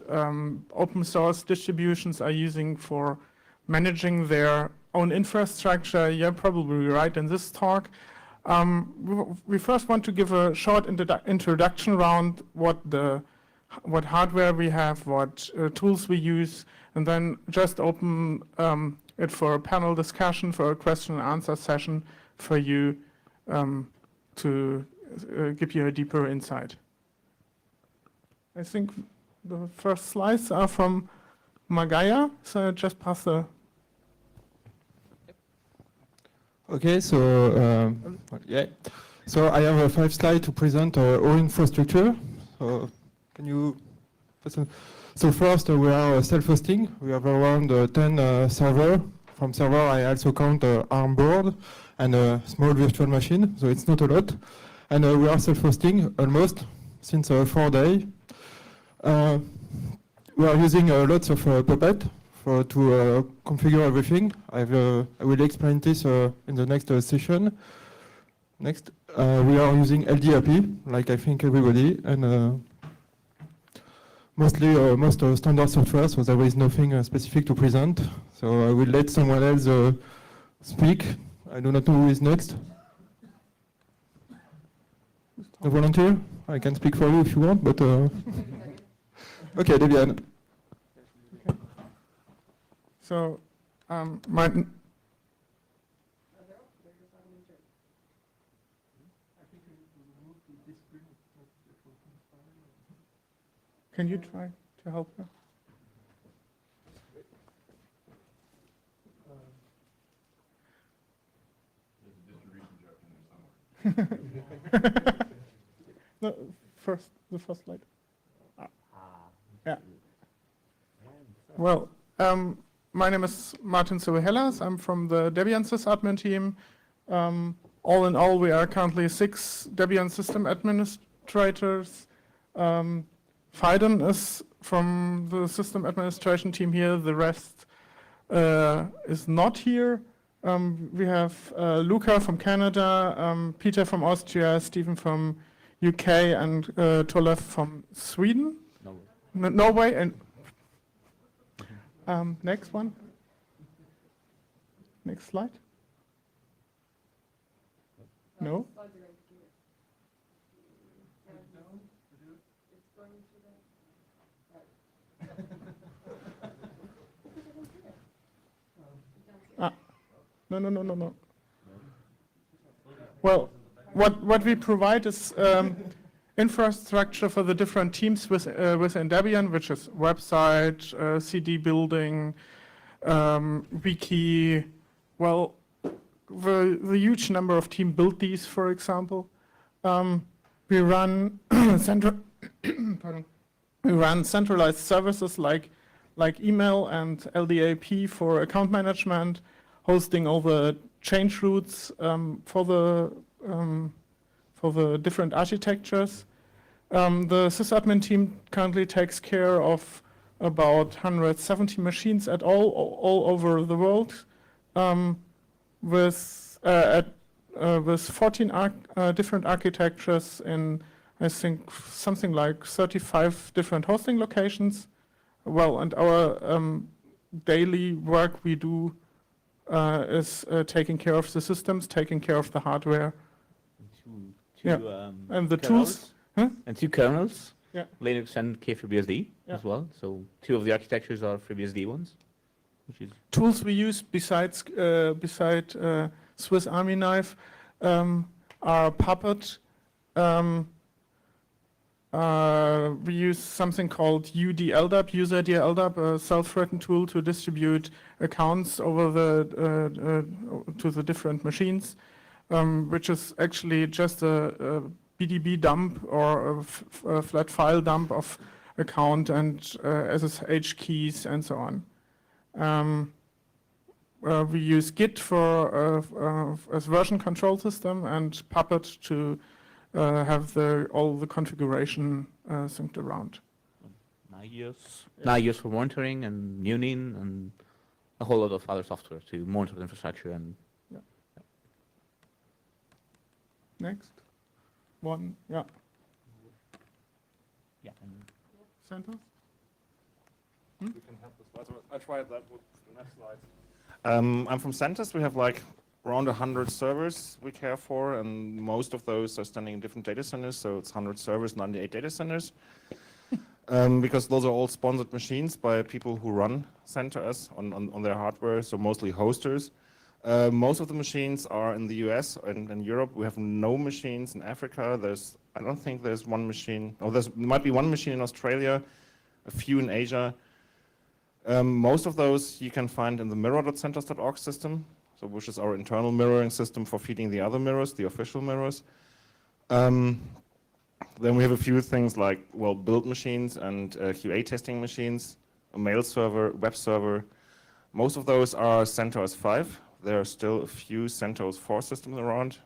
open source distributions are using for managing their own infrastructure. You're probably right in this talk. We first want to give a short introduction around what hardware we have, what tools we use, and then just open it for a panel discussion, for a question and answer session for you to give you a deeper insight. I think the first slides are from Magaya, so just pass the... Okay, so yeah, so I have 5 slides to present our infrastructure. So can you? So first, we are self-hosting. We have around 10 servers. From server, I also count ARM board and a small virtual machine. So it's not a lot, and we are self-hosting almost since 4 days. We are using lots of Puppet to configure everything. I will explain this in the next session. Next, we are using LDAP, like I think everybody, and most standard software, so there is nothing specific to present. So I will let someone else speak. I do not know who is next. A volunteer? I can speak for you if you want, but... Okay, Debian. So, Martin. Can you try to help her? No, the first slide. Yeah. Well, my name is Martin Silvehellas. I'm from the Debian sysadmin team. All in all, we are currently 6 Debian system administrators. Faiden is from the system administration team here. The rest is not here. We have Luca from Canada, Peter from Austria, Stephen from UK, and Tolev from Sweden. Norway. And next one. Next slide. No? No. Well, what we provide is infrastructure for the different teams within Debian, which is website, CD building, wiki. Well, the huge number of teams build these, for example. We run we run centralized services like email and LDAP for account management, hosting all the change routes for the different architectures. The sysadmin team currently takes care of about 170 machines at all over the world, with 14 different architectures in, I think, something like 35 different hosting locations. Well, and our daily work we do is taking care of the systems, taking care of the hardware. And the tools. Huh? And 2 kernels, yeah. Linux and KFreeBSD as well. So 2 of the architectures are FreeBSD ones. Which is tools we use besides Swiss Army knife are Puppet. We use something called UDLDAP, User Idea LDAP, a self-written tool to distribute accounts over to the different machines, which is actually just a BDB dump or a flat file dump of account and SSH keys and so on. We use Git as version control system and Puppet to have all the configuration synced around. Nagios for monitoring and Munin and a whole lot of other software to monitor the infrastructure and. Yeah. Next. One, yeah. Yeah. Center? You can have the slides. I tried that with the next slide. I'm from Centis. We have like around 100 servers we care for, and most of those are standing in different data centers. So it's 100 servers, 98 data centers. Because those are all sponsored machines by people who run CentOS on their hardware, so mostly hosters. Most of the machines are in the US and in Europe. We have no machines in Africa. I don't think there's one machine. Oh, there might be one machine in Australia, a few in Asia. Most of those you can find in the mirror.centos.org system, so which is our internal mirroring system for feeding the other mirrors, the official mirrors. Then we have a few things like, well, build machines and QA testing machines, a mail server, web server. Most of those are CentOS 5. There are still a few CentOS 4 systems around.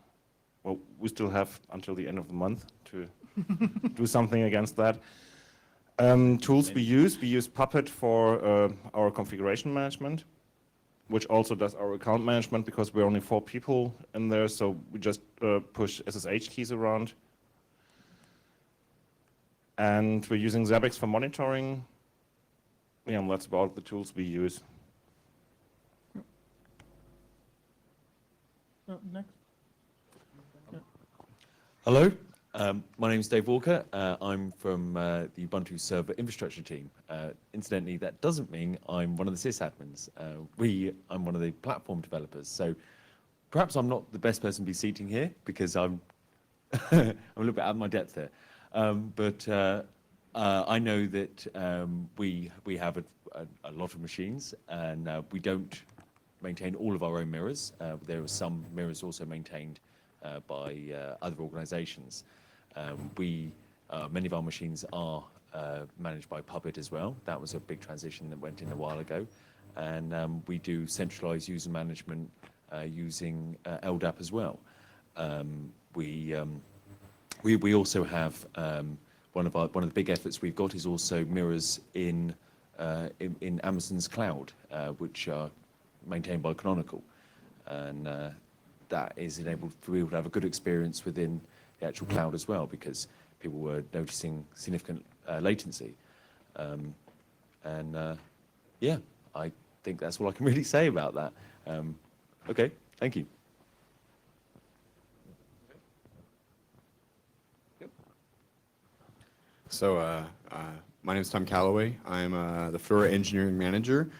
Well, we still have until the end of the month to do something against that. Tools we use Puppet for our configuration management, which also does our account management because we're only 4 people in there, so we just push SSH keys around. And we're using Zabbix for monitoring. Yeah, and that's about the tools we use. Next. Hello, my name is Dave Walker. I'm from the Ubuntu server infrastructure team. Incidentally, that doesn't mean I'm one of the sysadmins. I'm one of the platform developers. So perhaps I'm not the best person to be seating here because I'm I'm a little bit out of my depth here. But I know that we have a lot of machines, and we don't maintain all of our own mirrors. There are some mirrors also maintained by other organizations. Many of our machines are managed by Puppet as well. That was a big transition that went in a while ago. And we do centralized user management using LDAP as well. We also have one of the big efforts we've got is also mirrors in Amazon's cloud, which are maintained by Canonical, and that is enabled for people to have a good experience within the actual cloud as well, because people were noticing significant latency. Yeah, I think that's all I can really say about that. Okay, thank you. So my name is Tom Calloway. I'm the Fedora engineering manager.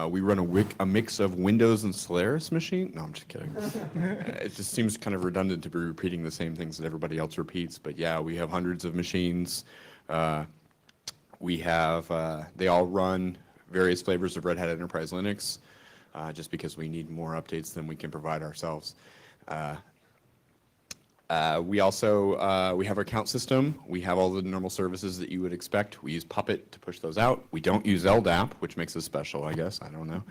We run a mix of Windows and Solaris machine. No, I'm just kidding. It just seems kind of redundant to be repeating the same things that everybody else repeats. But yeah, we have hundreds of machines. They all run various flavors of Red Hat Enterprise Linux, just because we need more updates than we can provide ourselves. We also we have our account system. We have all the normal services that you would expect. We use Puppet to push those out. We don't use LDAP, which makes us special, I guess. I don't know.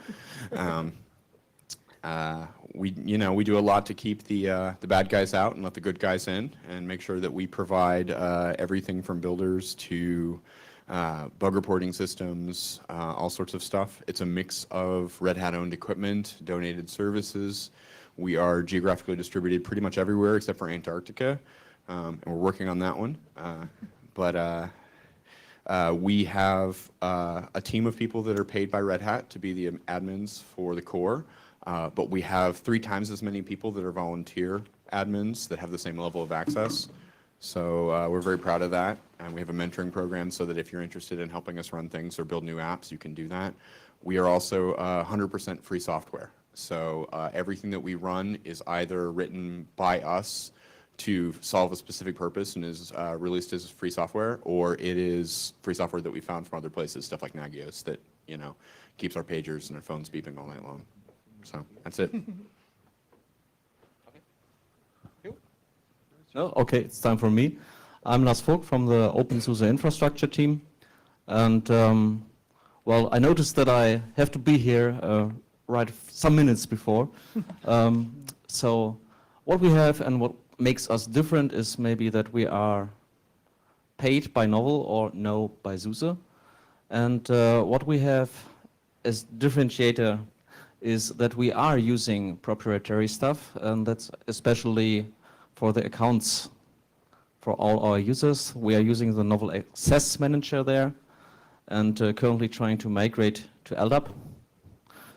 We do a lot to keep the bad guys out and let the good guys in, and make sure that we provide everything from builders to bug reporting systems, all sorts of stuff. It's a mix of Red Hat-owned equipment, donated services. We are geographically distributed pretty much everywhere except for Antarctica, and we're working on that one. We have a team of people that are paid by Red Hat to be the admins for the core, but we have 3 times as many people that are volunteer admins that have the same level of access. So we're very proud of that, and we have a mentoring program so that if you're interested in helping us run things or build new apps, you can do that. We are also 100% free software. So everything that we run is either written by us to solve a specific purpose and is released as free software, or it is free software that we found from other places, stuff like Nagios that, keeps our pagers and our phones beeping all night long. So that's it. Okay, it's time for me. I'm Lars Vogt from the Open SUSE infrastructure team. And, well, I noticed that I have to be here right some minutes before. So what we have and what makes us different is maybe that we are paid by Novel or no by SUSE. And what we have as differentiator is that we are using proprietary stuff, and that's especially for the accounts for all our users. We are using the Novel Access Manager there. and currently trying to migrate to LDAP.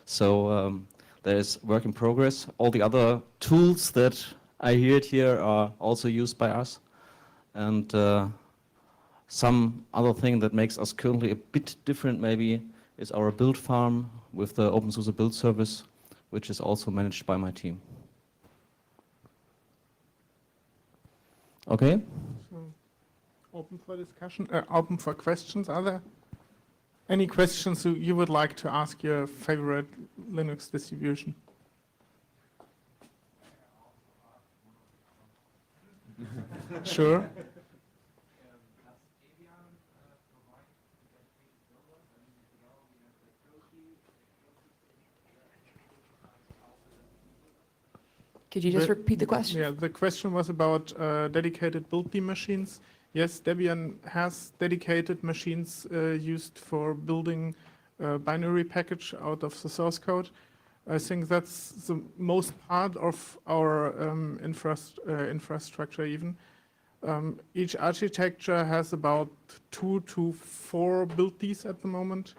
So there's work in progress. All the other tools that I heard here are also used by us. And some other thing that makes us currently a bit different maybe is our build farm with the open source build service, which is also managed by my team. Okay? So, open for discussion, open for questions. Are there any questions you would like to ask your favorite Linux distribution? Sure. Could you just repeat the question? Yeah, the question was about dedicated build team machines. Yes, Debian has dedicated machines used for building a binary package out of the source code. I think that's the most part of our infrastructure even. Each architecture has about 2 to 4 build teams at the moment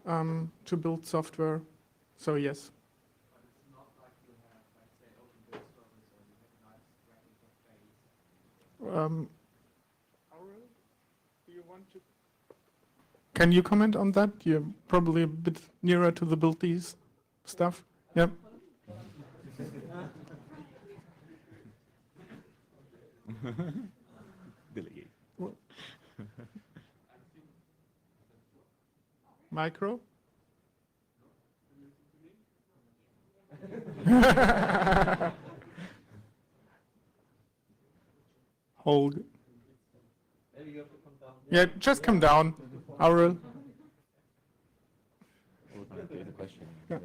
to build software. So yes. Aurel, do you want to? Can you comment on that? You're probably a bit nearer to the build these stuff. Yep. Delegate. Micro? Hold. Yeah, just come down, Aurel. Okay, the question. Yeah.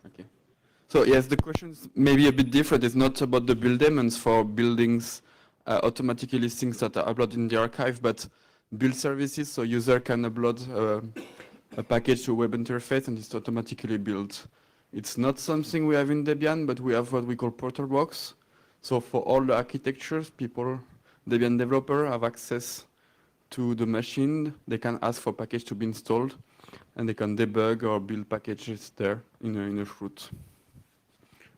Okay. So yes, the question is maybe a bit different. It's not about the build daemons for buildings automatically listings that are uploaded in the archive, but build services, so user can upload a package to a web interface and it's automatically built. It's not something we have in Debian, but we have what we call portal box. So for all the architectures, Debian developer have access to the machine. They can ask for package to be installed, and they can debug or build packages there in a root.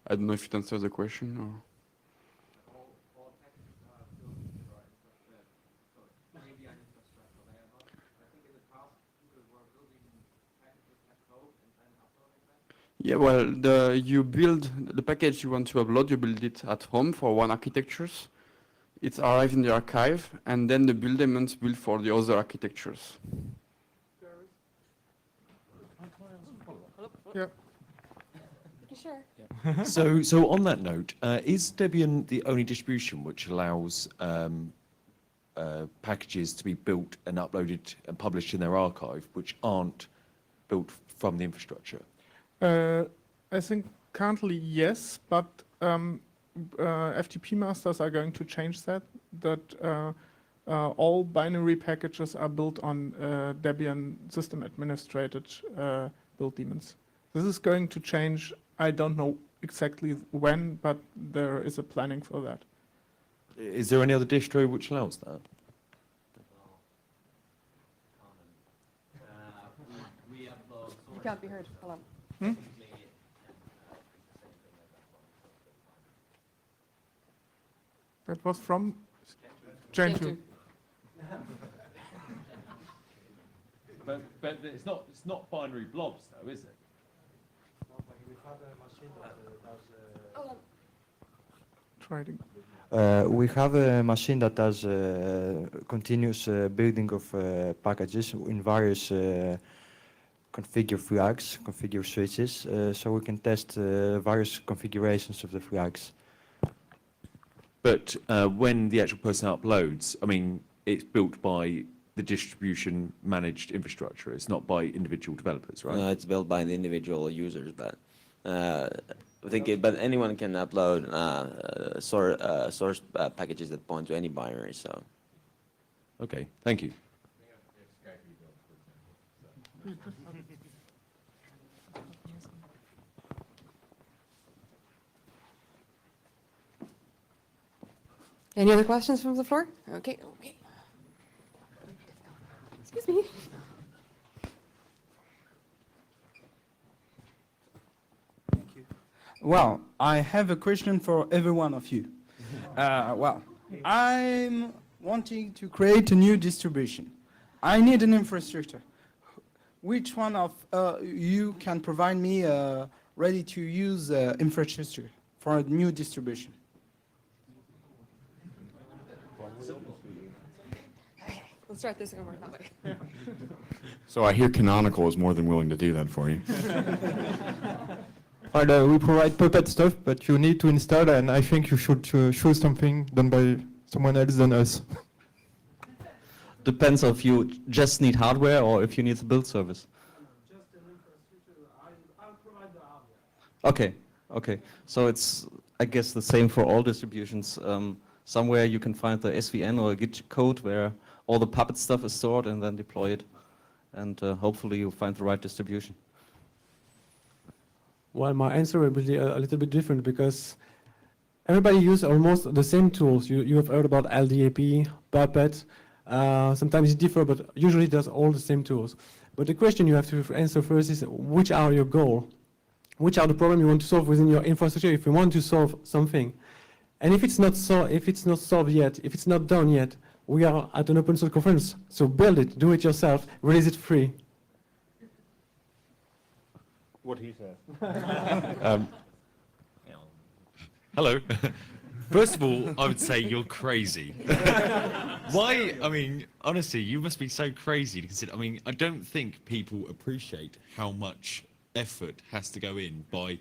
I don't know if it answers the question. Or yeah, well, you build the package you want to upload, you build it at home for one architectures. It's arrived in the archive, and then the build daemons built for the other architectures. Yeah. Sure. So on that note, is Debian the only distribution which allows packages to be built and uploaded and published in their archive, which aren't built from the infrastructure? I think currently yes, but FTP masters are going to change that. All binary packages are built on Debian system administrated build daemons. This is going to change. I don't know exactly when, but there is a planning for that. Is there any other distro which allows that? You can't be heard. Hold on. That was from Gentoo. Gentoo. But it's not binary blobs though, is it? Try it again. We have a machine that does continuous building of packages in various configure flags, configure switches, so we can test various configurations of the flags. But when the actual person uploads, I mean, it's built by the distribution managed infrastructure. It's not by individual developers, right? It's built by the individual users, but I think but anyone can upload source packages that point to any binary. So, Okay, thank you. Any other questions from the floor? Okay. Excuse me. Well, I have a question for every one of you. Well, I'm wanting to create a new distribution. I need an infrastructure. Which one of you can provide me a ready-to-use infrastructure for a new distribution? Let's start this and work that way. So I hear Canonical is more than willing to do that for you. Well, we provide Puppet stuff, but you need to install, and I think you should choose something done by someone else than us. Depends if you just need hardware or if you need the build service. Just an infrastructure. I'll provide the hardware. Okay. So it's, I guess, the same for all distributions. Somewhere you can find the SVN or Git code where all the Puppet stuff is stored and then deploy it. And hopefully you find the right distribution. Well, my answer will be a little bit different because everybody uses almost the same tools. You have heard about LDAP, Puppet. Sometimes it differs, but usually it does all the same tools. But the question you have to answer first is, which are your goals? Which are the problems you want to solve within your infrastructure if you want to solve something? And if it's not solved yet, if it's not done yet, we are at an open source conference. So build it, do it yourself, release it free. What he said. Hello. First of all, I would say you're crazy. Why? I mean, honestly, you must be so crazy to consider. I mean, I don't think people appreciate how much effort has to go in by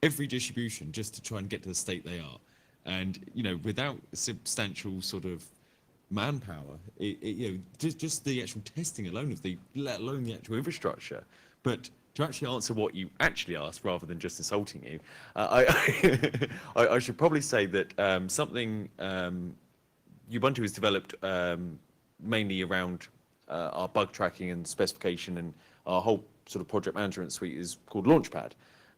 every distribution just to try and get to the state they are. And, you know, without substantial sort of manpower, just the actual testing alone of let alone the actual infrastructure. But to actually answer what you actually asked rather than just insulting you, I should probably say that something Ubuntu has developed mainly around our bug tracking and specification, and our whole sort of project management suite is called Launchpad.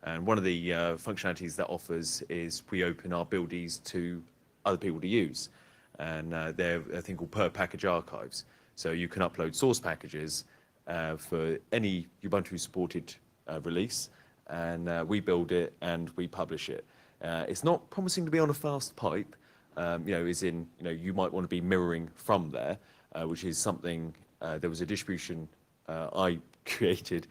And one of the functionalities that offers is we open our buildies to other people to use. And they're a thing called per package archives. So you can upload source packages for any Ubuntu supported release, and we build it and we publish it. It's not promising to be on a fast pipe, you might want to be mirroring from there, which is something, there was a distribution I created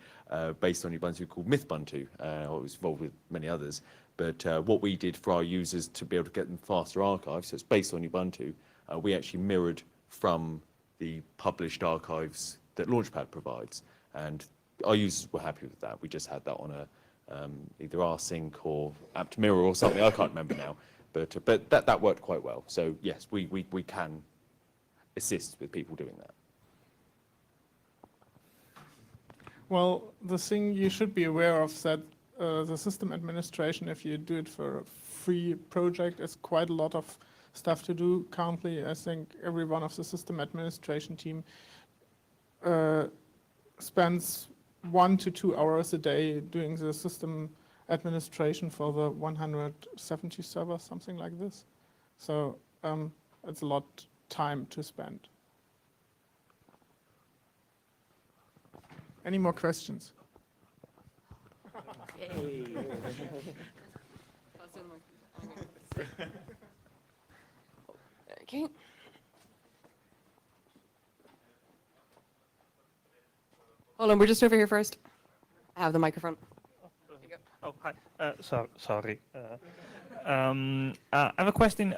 based on Ubuntu called Mythbuntu. I was involved with many others. But what we did for our users to be able to get them faster archives, so it's based on Ubuntu, we actually mirrored from the published archives that Launchpad provides. And our users were happy with that. We just had that on a either rsync or apt mirror or something, I can't remember now. But that worked quite well. So yes, we can assist with people doing that. Well, the thing you should be aware of that the system administration, if you do it for a free project, is quite a lot of stuff to do currently. I think every one of the system administration team spends 1 to 2 hours a day doing the system administration for the 170 servers, something like this. So it's a lot of time to spend. Any more questions? Okay. Hold on, we're just over here first. I have the microphone. There you go. Oh, hi. Sorry. I have a question.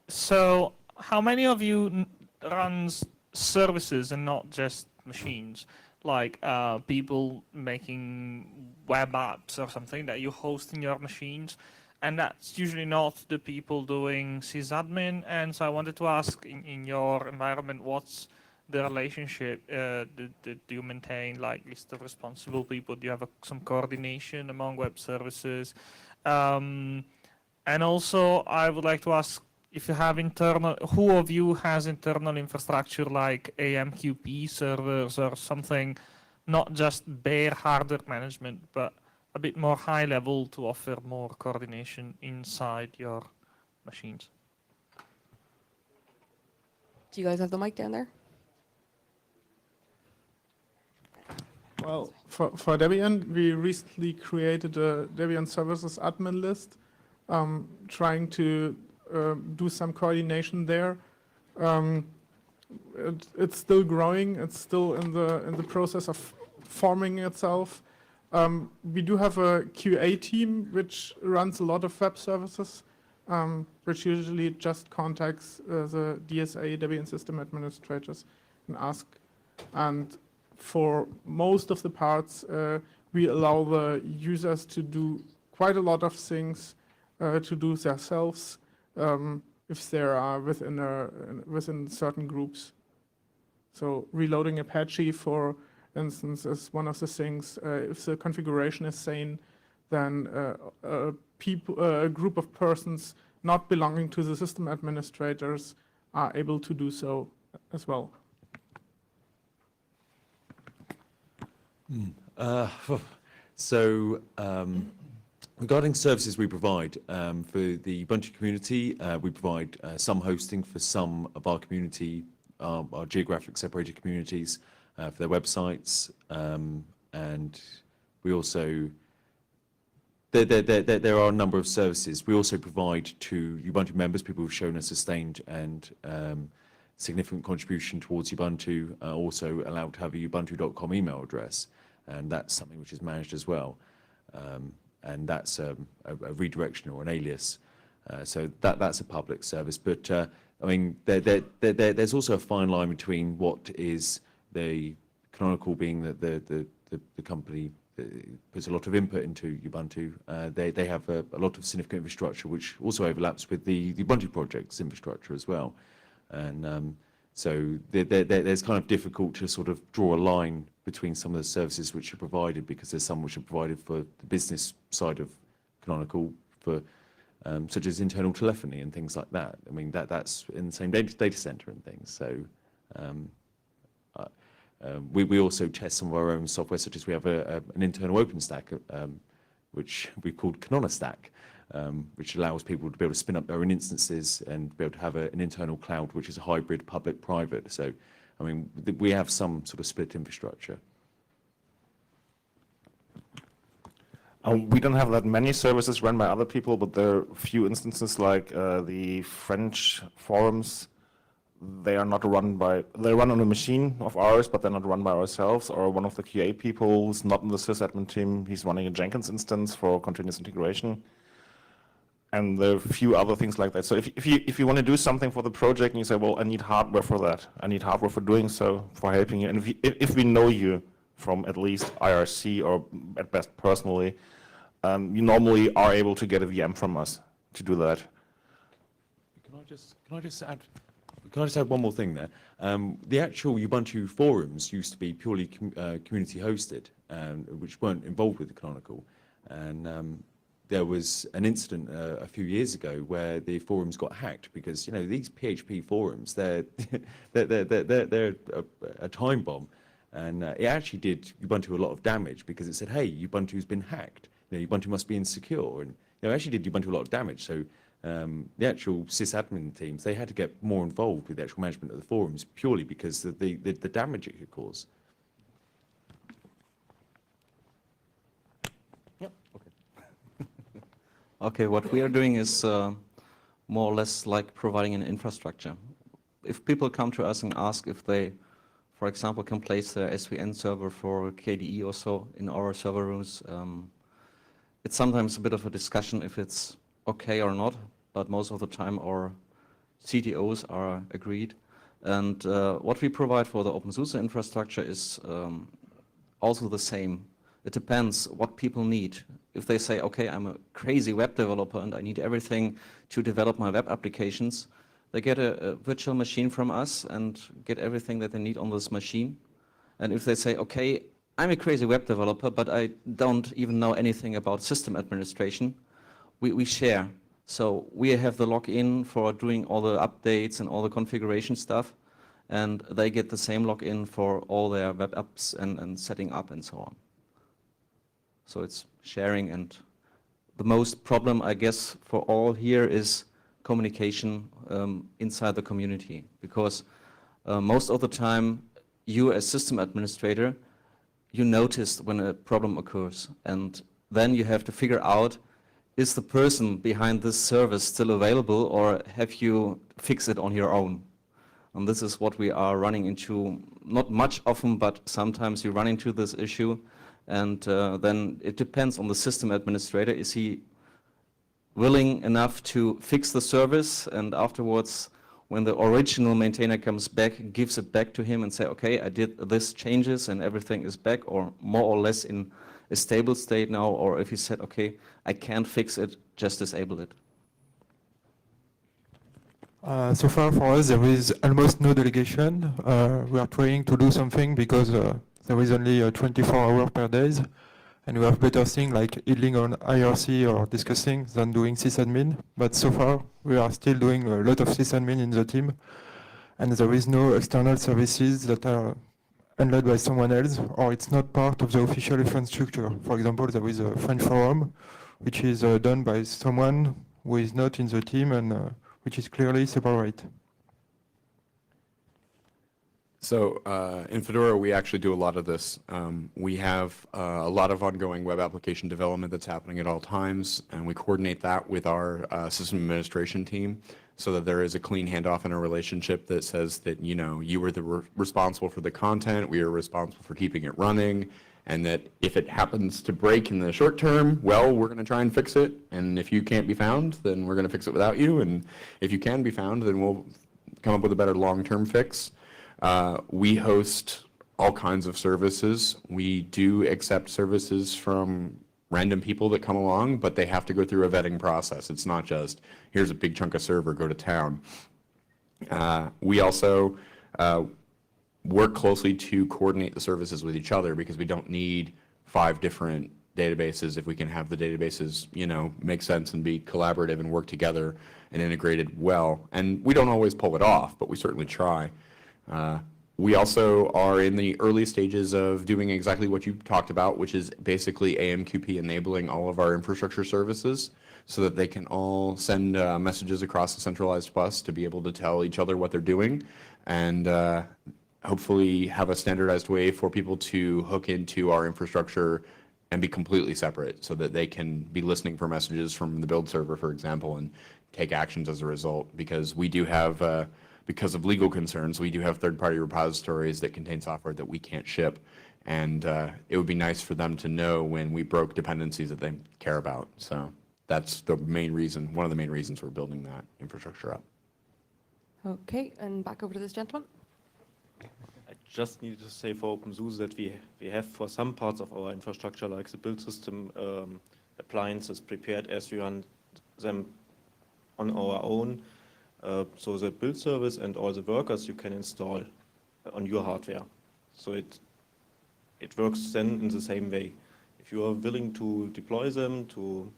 So, how many of you runs services and not just machines? Like people making web apps or something that you host in your machines, and that's usually not the people doing sysadmin. And so I wanted to ask, in your environment, what's the relationship? Do you maintain like list of responsible people? Do you have some coordination among web services? And also, I would like to ask if you have internal, who of you has internal infrastructure like AMQP servers or something, not just bare hardware management, but a bit more high level to offer more coordination inside your machines? Do you guys have the mic down there? Well, for Debian, we recently created a Debian Services admin list, trying to do some coordination there. It's still growing. It's still in the process of forming itself. We do have a QA team which runs a lot of web services, which usually just contacts the DSA, Debian System Administrators, and ask. And for most of the parts, we allow the users to do quite a lot of things to do themselves if they are within certain groups. So reloading Apache, for instance, is one of the things. If the configuration is sane, then a group of persons not belonging to the system administrators are able to do so as well. Regarding services we provide for the Ubuntu community, we provide some hosting for some of our community, our geographic separated communities, for their websites, and we also there are a number of services we also provide to Ubuntu members, people who've shown a sustained and significant contribution towards Ubuntu, also allowed to have a ubuntu.com email address, and that's something which is managed as well. And that's a redirection or an alias. So that's a public service. But I mean, there's also a fine line between what is the Canonical, being that the company puts a lot of input into Ubuntu. They have a lot of significant infrastructure, which also overlaps with the Ubuntu project's infrastructure as well. And so there's kind of difficult to sort of draw a line between some of the services which are provided, because there's some which are provided for the business side of Canonical, for such as internal telephony and things like that. I mean, that's in the same data center and things. So we also test some of our own software, such as we have an internal OpenStack, which we called Canonastack, which allows people to be able to spin up their own instances and be able to have an internal cloud, which is a hybrid public-private. So, I mean, we have some sort of split infrastructure. We don't have that many services run by other people, but there are a few instances like the French forums. They are not run by, they run on a machine of ours, but they're not run by ourselves. Or one of the QA people who's not in the sysadmin team, he's running a Jenkins instance for continuous integration. And there are a few other things like that. So if you want to do something for the project and you say, well, I need hardware for that, I need hardware for doing so, for helping you. And if we know you from at least IRC or at best personally, you normally are able to get a VM from us to do that. Can I just add one more thing there? The actual Ubuntu forums used to be purely community hosted, which weren't involved with the Canonical. And there was an incident a few years ago where the forums got hacked, because these PHP forums, they're a time bomb, and it actually did Ubuntu a lot of damage, because it said, hey, Ubuntu's been hacked. Ubuntu must be insecure, and it actually did Ubuntu a lot of damage. So the actual sysadmin teams, they had to get more involved with the actual management of the forums, purely because of the damage it could cause. Yep. Okay. Okay, what we are doing is more or less like providing an infrastructure. If people come to us and ask if they, for example, can place their SVN server for KDE or so in our server rooms, it's sometimes a bit of a discussion if it's okay or not, but most of the time our CTOs are agreed. And what we provide for the OpenSUSE infrastructure is also the same. It depends what people need. If they say, okay, I'm a crazy web developer and I need everything to develop my web applications, they get a virtual machine from us and get everything that they need on this machine. And if they say, okay, I'm a crazy web developer, but I don't even know anything about system administration, we share. So we have the login for doing all the updates and all the configuration stuff, and they get the same login for all their web apps and setting up and so on. So it's sharing, and the most problem, I guess, for all here is communication inside the community, because most of the time, you as system administrator, you notice when a problem occurs, and then you have to figure out, is the person behind this service still available, or have you fixed it on your own? And this is what we are running into, not much often, but sometimes you run into this issue, and then it depends on the system administrator. Is he willing enough to fix the service, and afterwards, when the original maintainer comes back, gives it back to him and say, okay, I did this changes and everything is back, or more or less in a stable state now, or if he said, okay, I can't fix it, just disable it. So far for us, there is almost no delegation. We are trying to do something because there is only 24 hours per day, and we have better things like idling on IRC or discussing than doing sysadmin. But so far, we are still doing a lot of sysadmin in the team, and there is no external services that are handled by someone else, or it's not part of the official infrastructure. For example, there is a French forum, which is done by someone who is not in the team and which is clearly separate. So in Fedora, we actually do a lot of this. We have a lot of ongoing web application development that's happening at all times, and we coordinate that with our system administration team so that there is a clean handoff in a relationship that says that, you know, you were responsible for the content, we are responsible for keeping it running, and that if it happens to break in the short term, well, we're going to try and fix it, and if you can't be found, then we're going to fix it without you, and if you can be found, then we'll come up with a better long-term fix. We host all kinds of services. We do accept services from random people that come along, but they have to go through a vetting process. It's not just, here's a big chunk of server, go to town. We also work closely to coordinate the services with each other because we don't need 5 different databases if we can have the databases, you know, make sense and be collaborative and work together and integrated well. And we don't always pull it off, but we certainly try. We also are in the early stages of doing exactly what you talked about, which is basically AMQP enabling all of our infrastructure services so that they can all send messages across the centralized bus to be able to tell each other what they're doing, and hopefully have a standardized way for people to hook into our infrastructure and be completely separate so that they can be listening for messages from the build server, for example, and take actions as a result, because we do have because of legal concerns, we do have third-party repositories that contain software that we can't ship, and it would be nice for them to know when we broke dependencies that they care about. So that's the main reason, one of the main reasons we're building that infrastructure up. Okay, and back over to this gentleman. I just needed to say for OpenSUSE that we have for some parts of our infrastructure, like the build system appliances, prepared as we run them on our own. So the build service and all the workers you can install on your hardware. So it works then in the same way. If you are willing to deploy them, to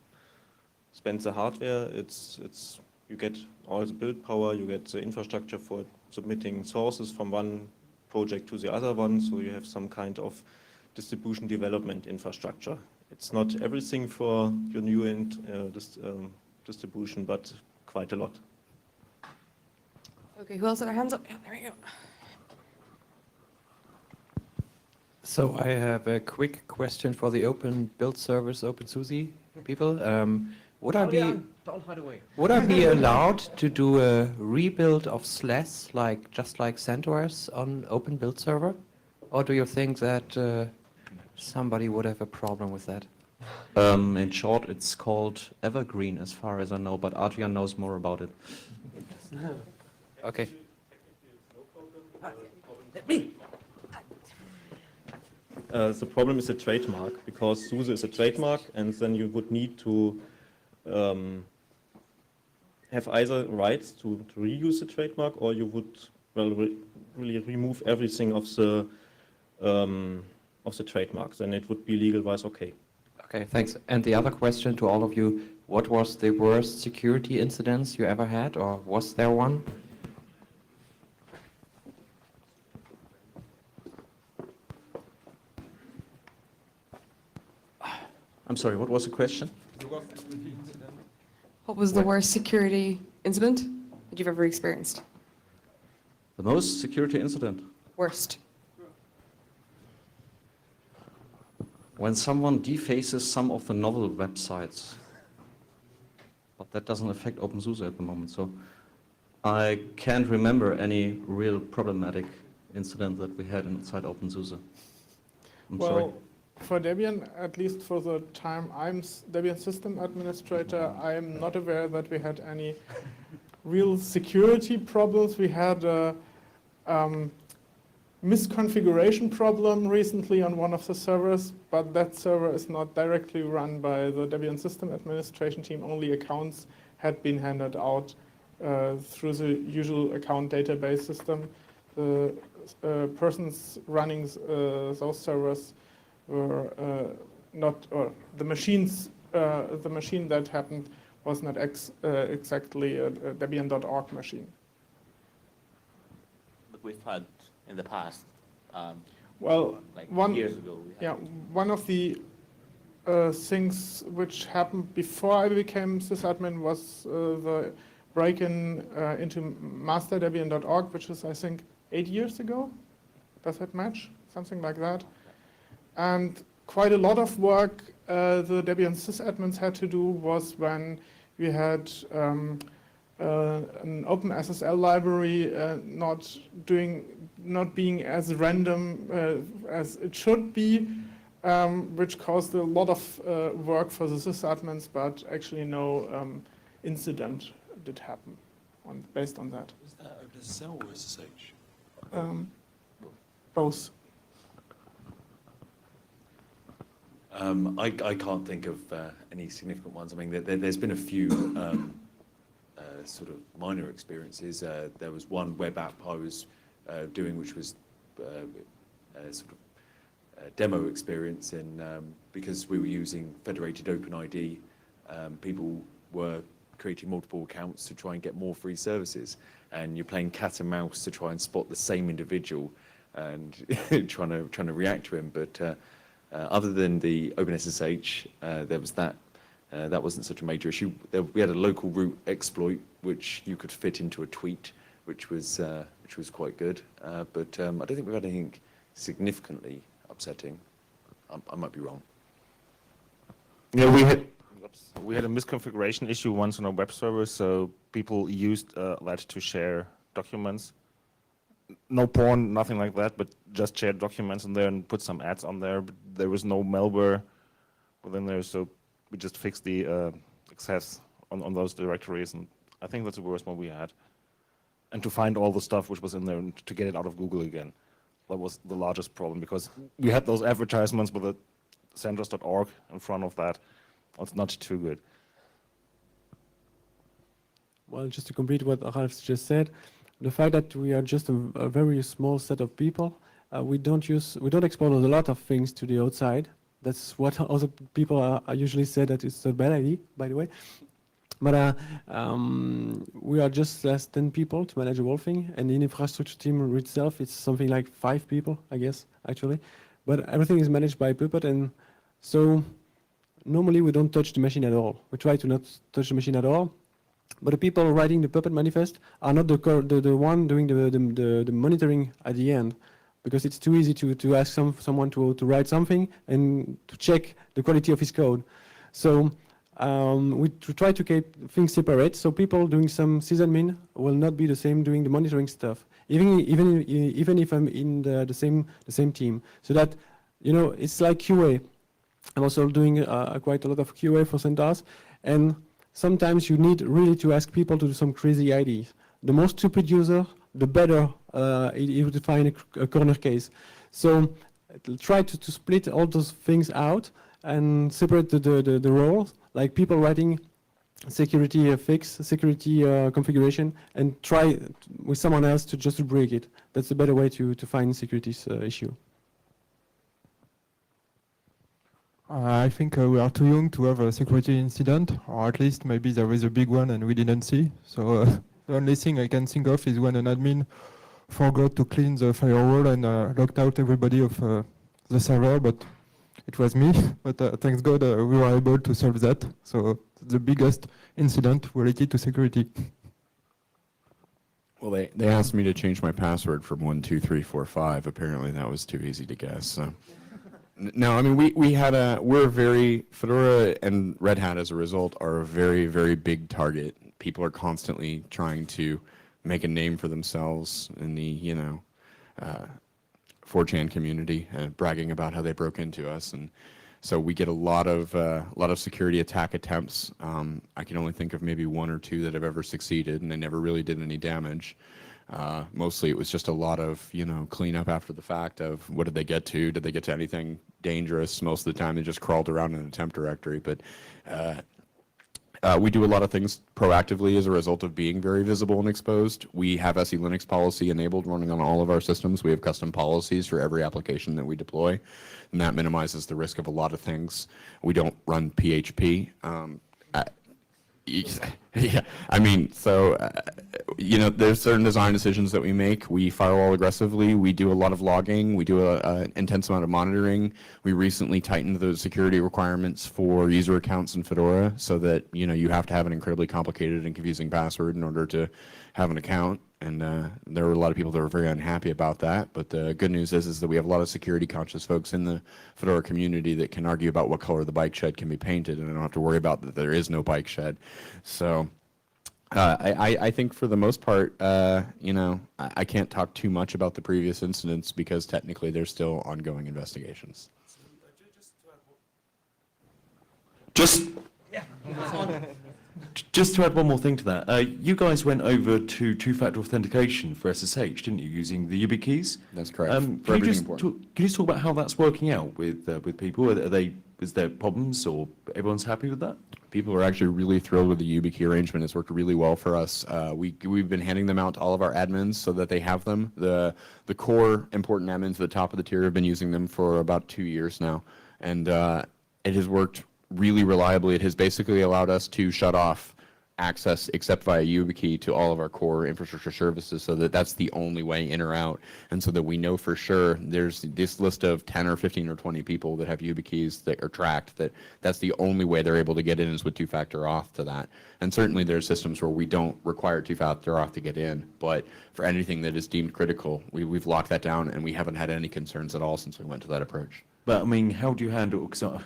spend the hardware, you get all the build power, you get the infrastructure for submitting sources from one project to the other one, so you have some kind of distribution development infrastructure. It's not everything for your new distribution, but quite a lot. Okay, who else had their hands up? Yeah, there we go. So I have a quick question for the open build service, OpenSUSE people. Would I be allowed to do a rebuild of SLES just like CentOS on open build server? Or do you think that somebody would have a problem with that? In short, it's called Evergreen as far as I know, but Adrian knows more about it. Okay. The problem is a trademark, because SUSE is a trademark, and then you would need to have either rights to reuse the trademark, or you would really remove everything of the trademark. Then it would be legal-wise okay. Okay, thanks. And the other question to all of you, what was the worst security incidents you ever had, or was there one? I'm sorry, what was the question? What was the worst security incident that you've ever experienced? The most security incident? Worst. When someone defaces some of the novel websites. But that doesn't affect OpenSUSE at the moment, so I can't remember any real problematic incident that we had inside OpenSUSE. I'm sorry. For Debian, at least for the time I'm Debian system administrator, I am not aware that we had any real security problems. We had a misconfiguration problem recently on one of the servers, but that server is not directly run by the Debian system administration team. Only accounts had been handed out through the usual account database system. The persons running those servers were not, or the machines, the machine that happened was not exactly a Debian.org machine. But we've had in the past, well, like one years ago. One of the things which happened before I became sysadmin was the break-in into master.debian.org, which is, I think, 8 years ago. Does that match? Something like that. And quite a lot of work the Debian sysadmins had to do was when we had an OpenSSL library not being as random as it should be, which caused a lot of work for the sysadmins, but actually no incident did happen based on that. Was that OpenSSL or SSH? Both. I can't think of any significant ones. I mean, there's been a few sort of minor experiences. There was one web app I was doing, which was sort of a demo experience in because we were using federated OpenID. People were creating multiple accounts to try and get more free services, and you're playing cat and mouse to try and spot the same individual and trying to react to him. But other than the OpenSSH, there was that. That wasn't such a major issue. We had a local root exploit which you could fit into a tweet, which was quite good. But I don't think we've had anything significantly upsetting. I might be wrong. Yeah, we had a misconfiguration issue once on our web server, so people used that to share documents. No porn, nothing like that, but just shared documents in there and put some ads on there. But there was no malware within there, so we just fixed the access on those directories, and I think that's the worst one we had. And to find all the stuff which was in there and to get it out of Google again, that was the largest problem, because we had those advertisements with the centers.org in front of that. It's not too good. Well, just to complete what Ralph just said, the fact that we are just a very small set of people, we don't export a lot of things to the outside. That's what other people are usually say that it's a bad idea, by the way. But we are just less than 10 people to manage the whole thing, and the infrastructure team itself, it's something like 5 people, I guess, actually. But everything is managed by Puppet, and so normally we don't touch the machine at all. We try to not touch the machine at all. But the people writing the Puppet manifest are not the one doing the monitoring at the end, because it's too easy to ask someone to write something and to check the quality of his code. So we try to keep things separate, so people doing some sysadmin will not be the same doing the monitoring stuff, even if I'm in the same team. So that, you know, it's like QA. I'm also doing quite a lot of QA for CentOS, and sometimes you need really to ask people to do some crazy ideas. The more stupid user, the better it would find a corner case. So try to split all those things out and separate the roles, like people writing security fix, security configuration, and try with someone else to just break it. That's a better way to find security issue. I think we are too young to have a security incident, or at least maybe there is a big one and we didn't see. So the only thing I can think of is when an admin forgot to clean the firewall and locked out everybody of the server, but it was me. But thanks God we were able to solve that. So the biggest incident related to security. Well, they asked me to change my password from 12345. Apparently, that was too easy to guess. So. No, I mean Fedora and Red Hat as a result are a very, very big target. People are constantly trying to make a name for themselves in the 4chan community, bragging about how they broke into us, and so we get a lot of security attack attempts. I can only think of maybe one or two that have ever succeeded, and they never really did any damage. Mostly it was just a lot of, cleanup after the fact of what did they get to? Did they get to anything dangerous? Most of the time they just crawled around in a temp directory. But we do a lot of things proactively as a result of being very visible and exposed. We have SE Linux policy enabled running on all of our systems. We have custom policies for every application that we deploy, and that minimizes the risk of a lot of things. We don't run PHP. Yeah, I mean, so, there's certain design decisions that we make. We firewall aggressively. We do a lot of logging. We do an intense amount of monitoring. We recently tightened the security requirements for user accounts in Fedora so that, you have to have an incredibly complicated and confusing password in order to have an account. And there were a lot of people that were very unhappy about that. But the good news is that we have a lot of security conscious folks in the Fedora community that can argue about what color the bike shed can be painted, and I don't have to worry about that there is no bike shed. So I think for the most part, I can't talk too much about the previous incidents because technically there's still ongoing investigations. Just to add one more thing to that, you guys went over to two-factor authentication for SSH, didn't you, using the YubiKeys? That's correct. Can you just talk about how that's working out with people? Is there problems, or everyone's happy with that? People are actually really thrilled with the YubiKey arrangement. It's worked really well for us. We've been handing them out to all of our admins so that they have them. The core important admins at the top of the tier have been using them for about 2 years now, and it has worked really reliably. It has basically allowed us to shut off access except via YubiKey to all of our core infrastructure services, so that that's the only way in or out, and so that we know for sure there's this list of 10 or 15 or 20 people that have YubiKeys that are tracked, that's the only way they're able to get in is with two-factor auth to that. And certainly there's systems where we don't require two-factor auth to get in, but for anything that is deemed critical, we've locked that down, and we haven't had any concerns at all since we went to that approach. But I mean, how do you handle, because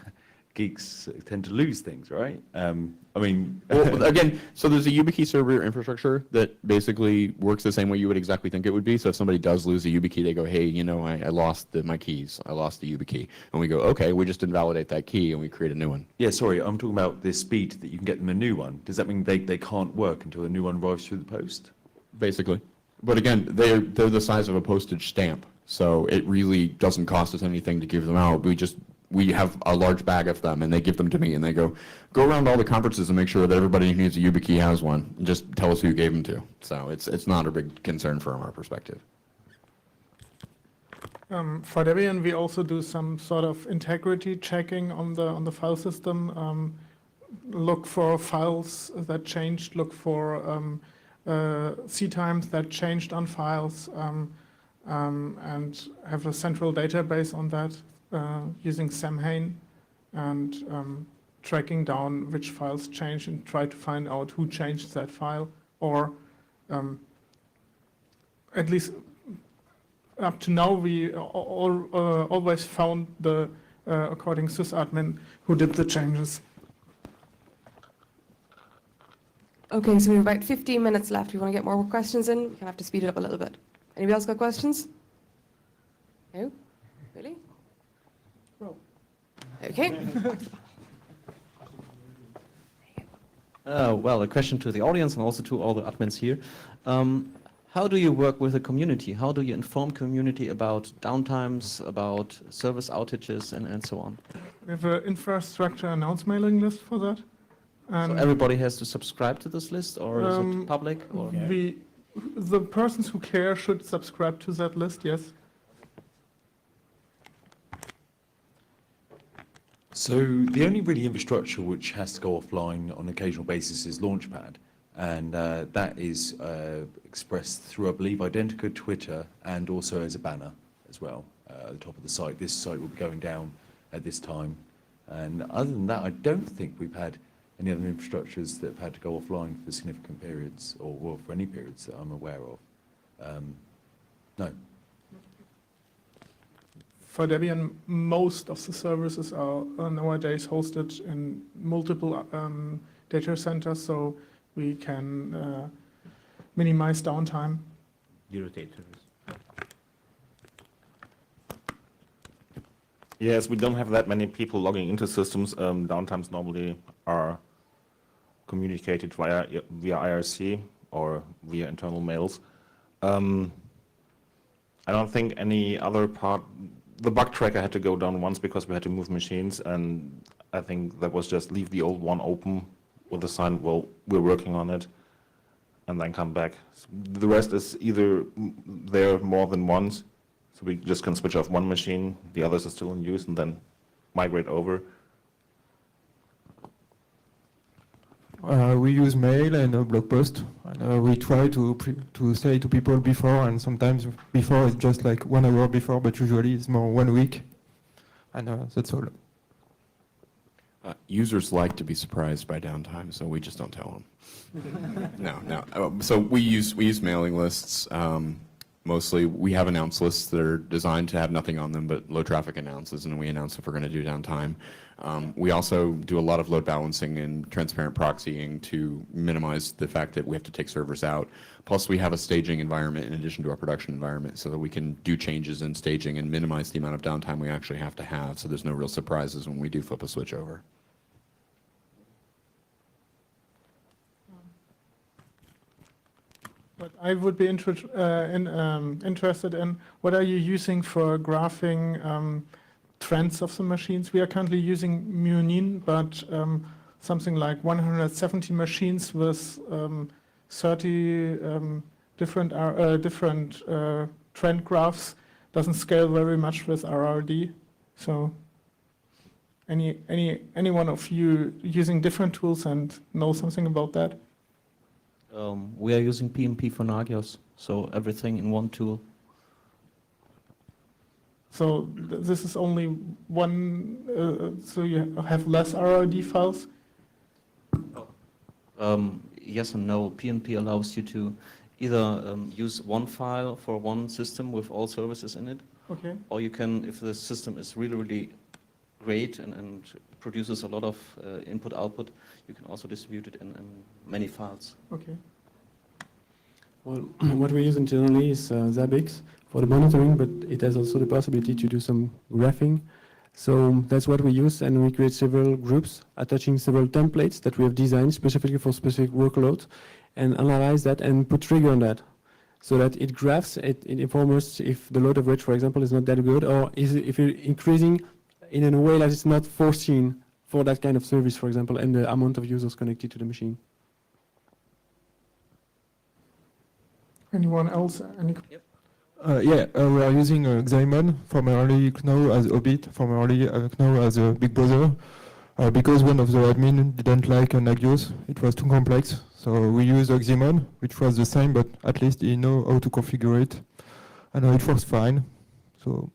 geeks tend to lose things, right? Well, again, so there's a YubiKey server infrastructure that basically works the same way you would exactly think it would be. So if somebody does lose a YubiKey, they go, hey, I lost my keys. I lost the YubiKey. And we go, okay, we just invalidate that key and we create a new one. Yeah, sorry, I'm talking about the speed that you can get them a new one. Does that mean they can't work until a new one arrives through the post? Basically. But again, they're the size of a postage stamp. So it really doesn't cost us anything to give them out. We have a large bag of them, and they give them to me, and they go around all the conferences and make sure that everybody who needs a YubiKey has one, and just tell us who you gave them to. So it's not a big concern from our perspective. For Debian, we also do some sort of integrity checking on the file system. Look for files that changed. Look for C times that changed on files, and have a central database on that. Using Samhain and tracking down which files changed and try to find out who changed that file, or at least up to now we always found the according sysadmin who did the changes. Okay, so we have about 15 minutes left. We want to get more questions in. We have to speed it up a little bit. Anybody else got questions? No? Really? Okay. Well, a question to the audience and also to all the admins here. How do you work with the community? How do you inform community about downtimes, about service outages, and so on? We have an infrastructure announce mailing list for that. So everybody has to subscribe to this list, or is it public? Or? The persons who care should subscribe to that list, yes. So the only really infrastructure which has to go offline on an occasional basis is Launchpad, and that is expressed through, I believe, Identica, Twitter, and also as a banner as well at the top of the site. This site will be going down at this time, and other than that, I don't think we've had any other infrastructures that have had to go offline for significant periods, or well, for any periods that I'm aware of. No. For Debian, most of the services are nowadays hosted in multiple data centers, so we can minimize downtime. Rotate service. Yes, we don't have that many people logging into systems. Downtimes normally are communicated via IRC or via internal mails. I don't think any other part. The bug tracker had to go down once because we had to move machines, and I think that was just leave the old one open with the sign, well, we're working on it, and then come back. The rest is either there more than once, so we just can switch off one machine, the others are still in use, and then migrate over. We use mail and a blog post. And, we try to say to people before, and sometimes before it's just like 1 hour before, but usually it's more 1 week. And that's all. Users like to be surprised by downtime, so we just don't tell them. No. So we use mailing lists. Mostly, we have announce lists that are designed to have nothing on them but low traffic announces, and we announce if we're going to do downtime. We also do a lot of load balancing and transparent proxying to minimize the fact that we have to take servers out. Plus, we have a staging environment in addition to our production environment so that we can do changes in staging and minimize the amount of downtime we actually have to have, so there's no real surprises when we do flip a switch over. But I would be interested in what are you using for graphing trends of the machines? We are currently using Munin, but something like 170 machines with 30 different trend graphs doesn't scale very much with RRD. So any one of you using different tools and know something about that? We are using PMP for Nagios, so everything in one tool. So this is only one, so you have less RRD files? Yes and no. PMP allows you to either use one file for one system with all services in it, Okay. or you can, if the system is really, really great and produces a lot of input-output, you can also distribute it in many files. Okay. Well, what we use internally is Zabbix for the monitoring, but it has also the possibility to do some graphing. So that's what we use, and we create several groups attaching several templates that we have designed specifically for specific workloads, and analyze that and put trigger on that, so that it graphs, it informs us if the load average, for example, is not that good, or if it's increasing in a way that is not foreseen for that kind of service, for example, and the amount of users connected to the machine. Anyone else? We are using Xymon, formerly GNOW as Obit, formerly GNOW as a Big Brother, because one of the admin didn't like Nagios. It was too complex. So we used Xymon, which was the same, but at least he know how to configure it. And it works fine. So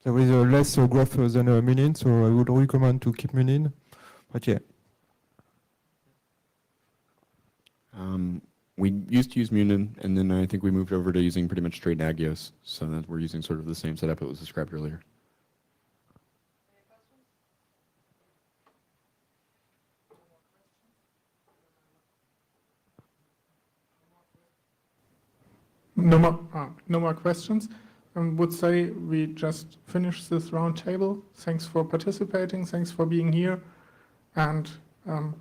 there is less graph than Munin, so I would recommend to keep Munin. But yeah. We used to use Munin, and then I think we moved over to using pretty much straight Nagios, so that we're using sort of the same setup that was described earlier. No more questions. I would say we just finished this round table. Thanks for participating. Thanks for being here. And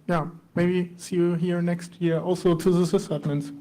yeah, maybe see you here next year also to the sysadmins.